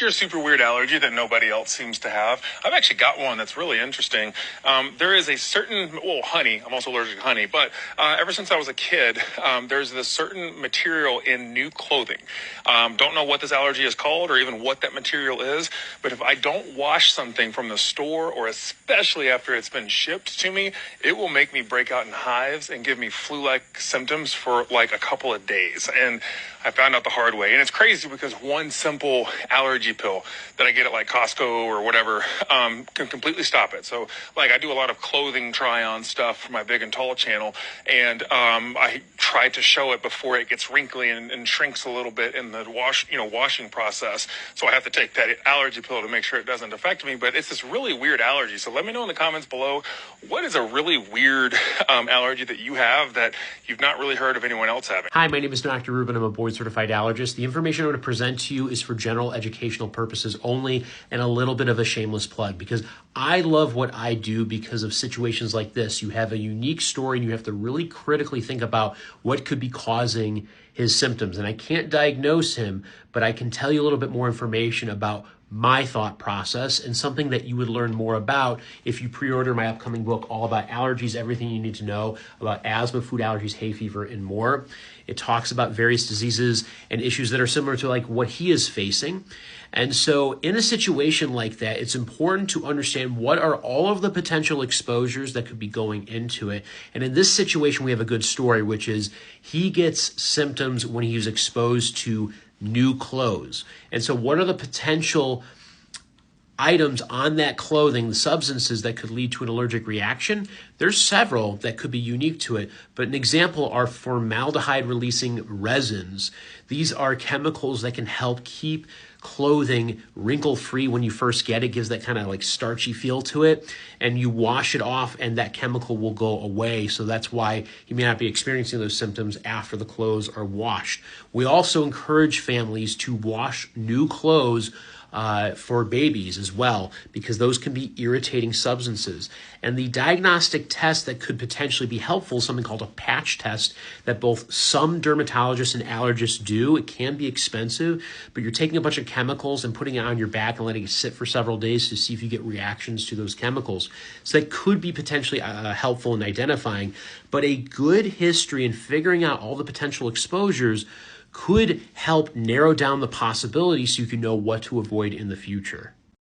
Your super weird allergy that nobody else seems to have. I've actually got one that's really interesting. There is a certain, well, honey. I'm also allergic to honey, but ever since I was a kid, there's this certain material in new clothing. Don't know what this allergy is called or even what that material is, but if I don't wash something from the store, or especially after it's been shipped to me, it will make me break out in hives and give me flu-like symptoms for like a couple of days. And I found out the hard way. And it's crazy because one simple allergy pill that I get at like Costco or whatever can completely stop it. So like I do a lot of clothing try-on stuff for my Big and Tall channel, and I try to show it before it gets wrinkly and shrinks a little bit in the washing process. So I have to take that allergy pill to make sure it doesn't affect me. But it's this really weird allergy. So let me know in the comments below, what is a really weird allergy that you have that you've not really heard of anyone else having? Hi, my name is Dr. Ruben. I'm a board certified allergist. The information I'm going to present to you is for general educational purposes only, and a little bit of a shameless plug because I love what I do because of situations like this. You have a unique story and you have to really critically think about what could be causing his symptoms. And I can't diagnose him, but I can tell you a little bit more information about my thought process and something that you would learn more about if you pre-order my upcoming book, all about allergies, everything you need to know about asthma, food allergies, hay fever, and more. It talks about various diseases and issues that are similar to like what he is facing. And so in a situation like that, it's important to understand what are all of the potential exposures that could be going into it. And in this situation, we have a good story, which is he gets symptoms when he's exposed to new clothes. And so what are the potential items on that clothing, the substances that could lead to an allergic reaction? There's several that could be unique to it, but an example are formaldehyde releasing resins. These are chemicals that can help keep clothing wrinkle free when you first get it. Gives that kind of like starchy feel to it, and you wash it off and that chemical will go away. So that's why you may not be experiencing those symptoms after the clothes are washed. We also encourage families to wash new clothes for babies as well, because those can be irritating substances. And the diagnostic test that could potentially be helpful is something called a patch test that both some dermatologists and allergists do. It can be expensive, but you're taking a bunch of chemicals and putting it on your back and letting it sit for several days to see if you get reactions to those chemicals. So that could be potentially helpful in identifying, but a good history in figuring out all the potential exposures could help narrow down the possibilities so you can know what to avoid in the future.